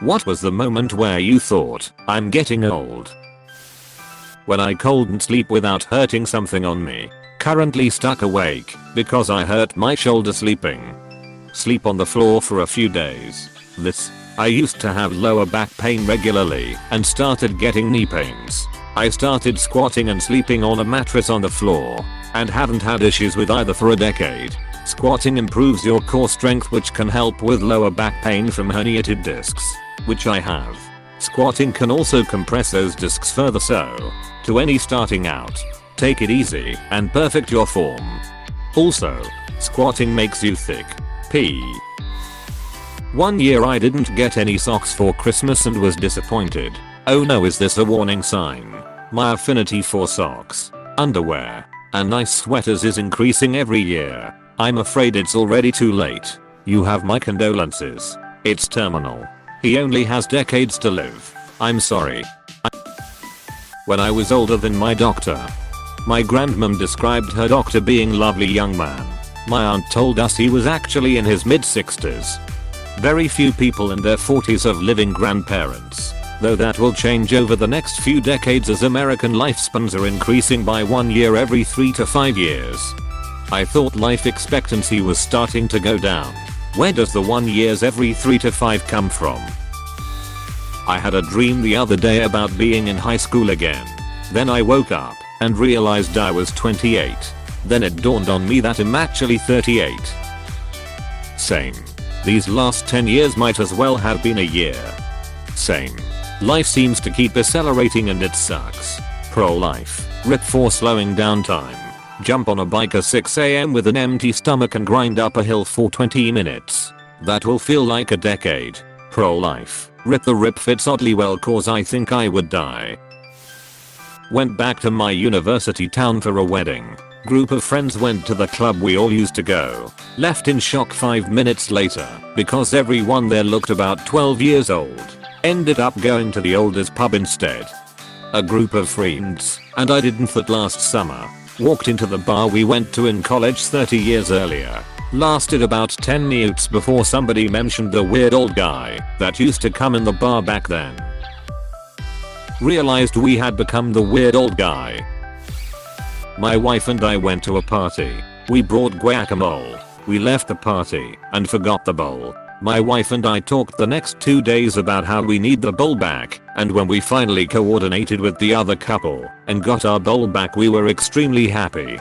What was the moment where you thought, I'm getting old? When I couldn't sleep without hurting something on me. Currently stuck awake because I hurt my shoulder sleeping. Sleep on the floor for a few days. I used to have lower back pain regularly and started getting knee pains. I started squatting and sleeping on a mattress on the floor and haven't had issues with either for a decade. Squatting improves your core strength, which can help with lower back pain from herniated discs, which I have. Squatting can also compress those discs further, so to any starting out, take it easy and perfect your form. Also, squatting makes you thick. One year I didn't get any socks for Christmas and was disappointed. Oh no, is this a warning sign? My affinity for socks, underwear, and nice sweaters is increasing every year. I'm afraid it's already too late. You have my condolences. It's terminal. He only has decades to live. I'm sorry. When I was older than my doctor. My grandmom described her doctor being lovely young man. My aunt told us he was actually in his mid-60s. Very few people in their 40s have living grandparents, though that will change over the next few decades as American lifespans are increasing by 1 year every 3 to 5 years. I thought life expectancy was starting to go down. Where does the 1 years every 3 to 5 come from? I had a dream the other day about being in high school again. Then I woke up and realized I was 28. Then it dawned on me that I'm actually 38. Same. These last 10 years might as well have been a year. Same. Life seems to keep accelerating and it sucks. Pro-life. Rip for slowing down time. Jump on a bike at 6 AM with an empty stomach and grind up a hill for 20 minutes. That will feel like a decade. Pro-life. Rip the rip fits oddly well cause I think I would die. Went back to my university town for a wedding. Group of friends went to the club we all used to go. Left in shock 5 minutes later because everyone there looked about 12 years old. Ended up going to the oldest pub instead. A group of friends, and I didn't that last summer, walked into the bar we went to in college 30 years earlier. Lasted about 10 minutes before somebody mentioned the weird old guy that used to come in the bar back then. Realized we had become the weird old guy. My wife and I went to a party. We brought guacamole. We left the party and forgot the bowl. My wife and I talked the next 2 days about how we need the bowl back, and when we finally coordinated with the other couple and got our bowl back, we were extremely happy.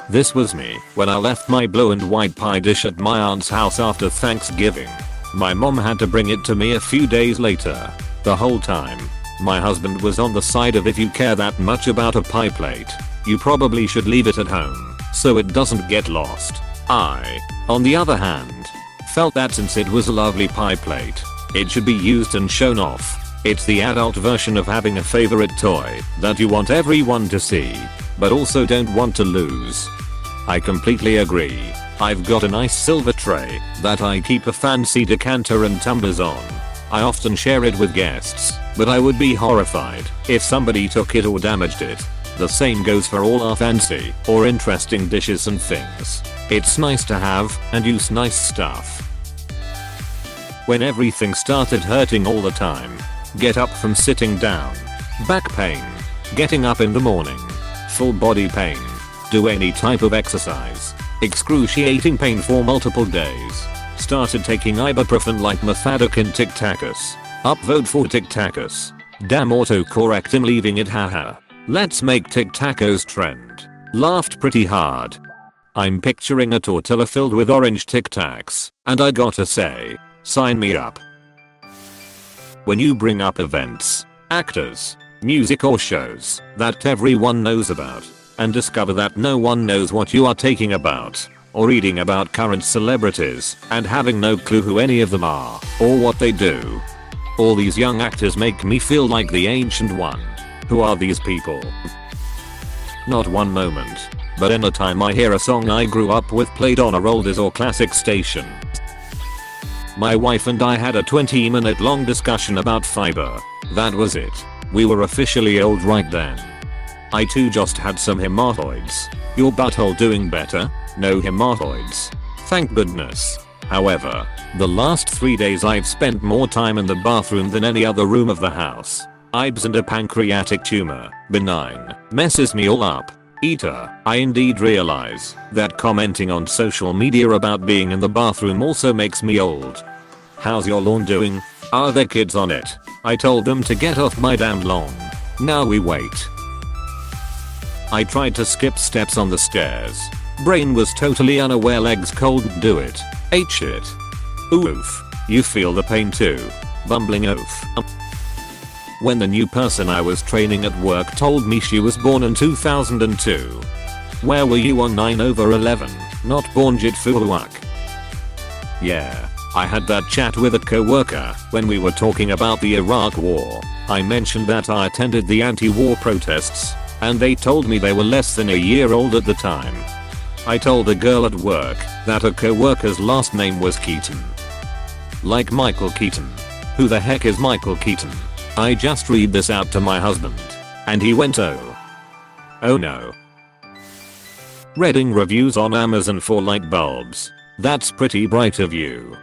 This was me when I left my blue and white pie dish at my aunt's house after Thanksgiving. My mom had to bring it to me a few days later. The whole time, my husband was on the side of, if you care that much about a pie plate, you probably should leave it at home so it doesn't get lost. I, on the other hand, felt that since it was a lovely pie plate, it should be used and shown off. It's the adult version of having a favorite toy that you want everyone to see, but also don't want to lose. I completely agree. I've got a nice silver tray that I keep a fancy decanter and tumblers on. I often share it with guests, but I would be horrified if somebody took it or damaged it. The same goes for all our fancy or interesting dishes and things. It's nice to have and use nice stuff. When everything started hurting all the time, get up from sitting down, back pain, getting up in the morning, full body pain, do any type of exercise, excruciating pain for multiple days, started taking ibuprofen like methadone Tic-Tacus, upvote for Tic-Tacus, damn autocorrect I'm leaving it haha. Let's make Tic-Tacos trend. Laughed pretty hard. I'm picturing a tortilla filled with orange Tic Tacs, and I gotta say, sign me up. When you bring up events, actors, music or shows that everyone knows about, and discover that no one knows what you are talking about, or reading about current celebrities and having no clue who any of them are or what they do. All these young actors make me feel like the ancient one. Who are these people? Not one moment, but anytime I hear a song I grew up with played on a oldies or classic station. My wife and I had a 20-minute long discussion about fiber. That was it. We were officially old right then. I too just had some hemorrhoids. Your butthole doing better? No hemorrhoids. Thank goodness. However, The last 3 days I've spent more time in the bathroom than any other room of the house. IBS and a pancreatic tumor, benign, messes me all up. Eater, I indeed realize that commenting on social media about being in the bathroom also makes me old. How's your lawn doing? Are there kids on it? I told them to get off my damn lawn. Now we wait. I tried to skip steps on the stairs. Brain was totally unaware legs couldn't do it. Ate shit. Oof. You feel the pain too. Bumbling oof. When the new person I was training at work told me she was born in 2002. Where were you on 9/11? Not born Jitfuak. Yeah. I had that chat with a coworker when we were talking about the Iraq war. I mentioned that I attended the anti-war protests, and they told me they were less than a year old at the time. I told a girl at work that a coworker's last name was Keaton. Like Michael Keaton. Who the heck is Michael Keaton? I just read this out to my husband, and he went oh no. Reading reviews on Amazon for light bulbs. That's pretty bright of you.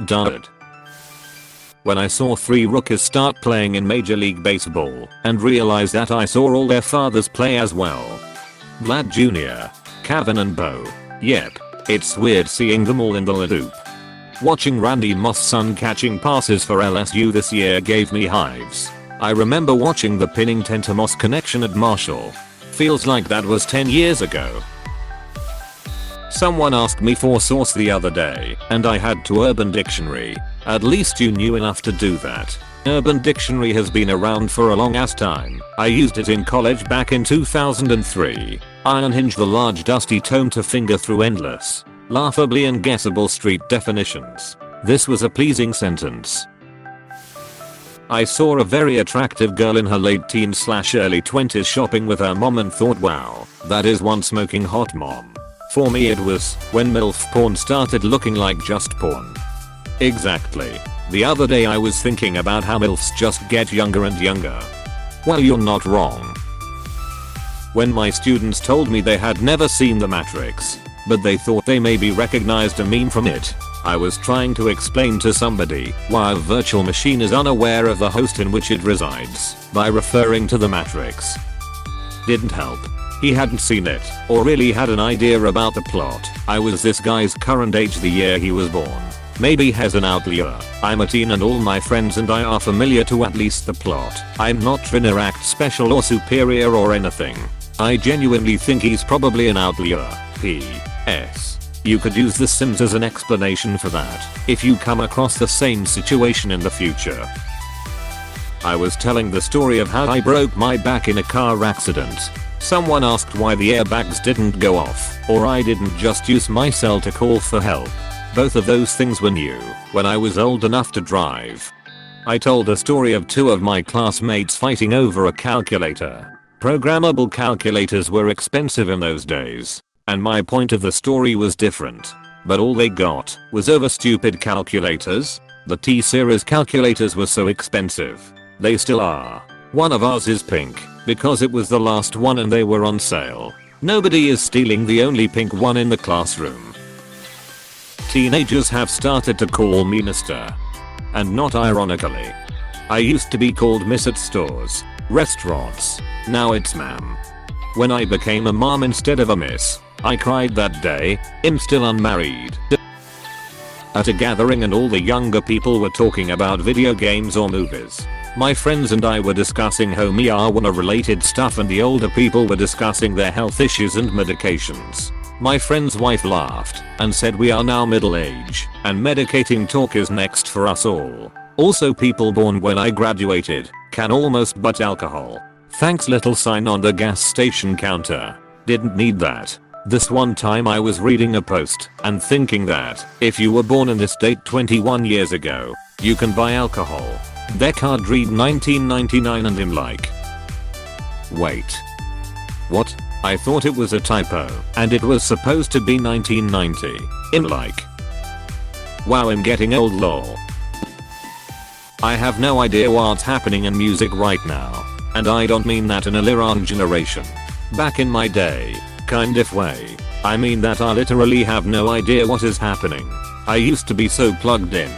Dud. When I saw 3 rookies start playing in Major League Baseball and realized that I saw all their fathers play as well. Vlad Jr., Kevin and Bo. Yep, it's weird seeing them all in the loop. Watching Randy Moss' son catching passes for LSU this year gave me hives. I remember watching the Pennington Moss connection at Marshall. Feels like that was 10 years ago. Someone asked me for a source the other day, and I had to Urban Dictionary. At least you knew enough to do that. Urban Dictionary has been around for a long ass time. I used it in college back in 2003. I unhinged the large dusty tome to finger through endless, laughably unguessable street definitions. This was a pleasing sentence. I saw a very attractive girl in her late teens/early 20s shopping with her mom and thought, wow, that is one smoking hot mom. For me it was when MILF porn started looking like just porn. Exactly. The other day I was thinking about how MILFs just get younger and younger. Well, you're not wrong. When my students told me they had never seen The Matrix, but they thought they maybe recognized a meme from it, I was trying to explain to somebody why a virtual machine is unaware of the host in which it resides by referring to The Matrix. Didn't help. He hadn't seen it, or really had an idea about the plot. I was this guy's current age the year he was born. Maybe has an outlier. I'm a teen and all my friends and I are familiar to at least the plot. I'm not trying to act special or superior or anything. I genuinely think he's probably an outlier. P.S. You could use The Sims as an explanation for that if you come across the same situation in the future. I was telling the story of how I broke my back in a car accident. Someone asked why the airbags didn't go off, or I didn't just use my cell to call for help. Both of those things were new when I was old enough to drive. I told a story of 2 of my classmates fighting over a calculator. Programmable calculators were expensive in those days, and my point of the story was different. But all they got was over stupid calculators. The T-series calculators were so expensive. They still are. One of ours is pink, because it was the last one and they were on sale. Nobody is stealing the only pink one in the classroom. Teenagers have started to call me Mr. And not ironically. I used to be called Miss at stores, restaurants. Now it's ma'am. When I became a mom instead of a miss, I cried that day. I'm still unmarried. At a gathering and all the younger people were talking about video games or movies. My friends and I were discussing marijuana related stuff and the older people were discussing their health issues and medications. My friend's wife laughed and said we are now middle age and medicating talk is next for us all. Also, people born when I graduated can almost butt alcohol. Thanks little sign on the gas station counter. Didn't need that. This one time I was reading a post and thinking that if you were born in this date 21 years ago, you can buy alcohol. Their card read 1999 and I'm like, wait. What? I thought it was a typo and it was supposed to be 1990. I'm like, wow, I'm getting old lol. I have no idea what's happening in music right now. And I don't mean that in a literal generation. Back in my day, kind of way. I mean that I literally have no idea what is happening. I used to be so plugged in.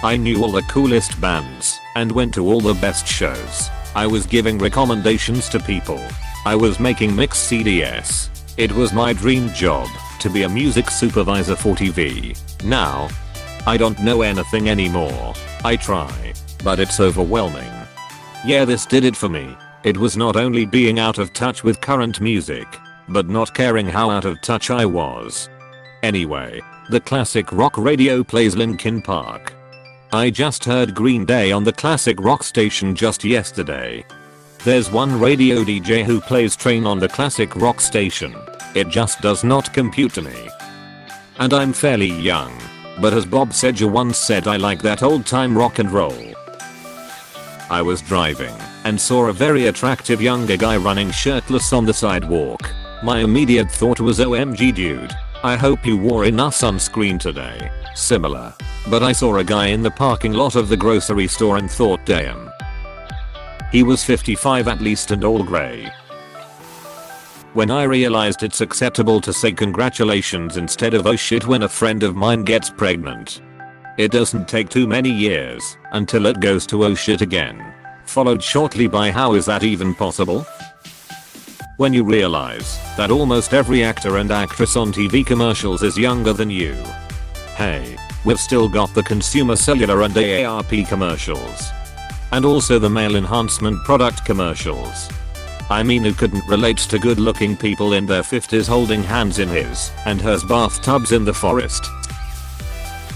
I knew all the coolest bands and went to all the best shows. I was giving recommendations to people. I was making mix CDs. It was my dream job to be a music supervisor for TV. Now, I don't know anything anymore. I try, but it's overwhelming. Yeah, this did it for me. It was not only being out of touch with current music, but not caring how out of touch I was. Anyway, the classic rock radio plays Linkin Park. I just heard Green Day on the classic rock station just yesterday. There's one radio DJ who plays Train on the classic rock station. It just does not compute to me. And I'm fairly young, but as Bob Seger once said, I like that old time rock and roll. I was driving and saw a very attractive younger guy running shirtless on the sidewalk. My immediate thought was, OMG dude, I hope you wore enough sunscreen today. Similar. But I saw a guy in the parking lot of the grocery store and thought, damn. He was 55 at least and all grey. When I realized it's acceptable to say congratulations instead of oh shit when a friend of mine gets pregnant. It doesn't take too many years until it goes to oh shit again. Followed shortly by how is that even possible? When you realize that almost every actor and actress on TV commercials is younger than you. Hey, we've still got the consumer cellular and AARP commercials. And also the male enhancement product commercials. I mean, who couldn't relate to good looking people in their 50s holding hands in his and hers bathtubs in the forest?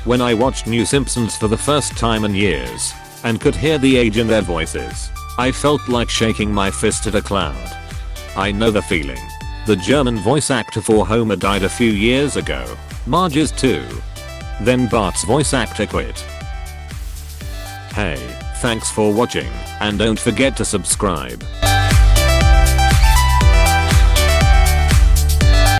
When I watched New Simpsons for the first time in years and could hear the age in their voices, I felt like shaking my fist at a cloud. I know the feeling. The German voice actor for Homer died a few years ago. Marge's too. Then Bart's voice actor quit. Hey, thanks for watching and don't forget to subscribe.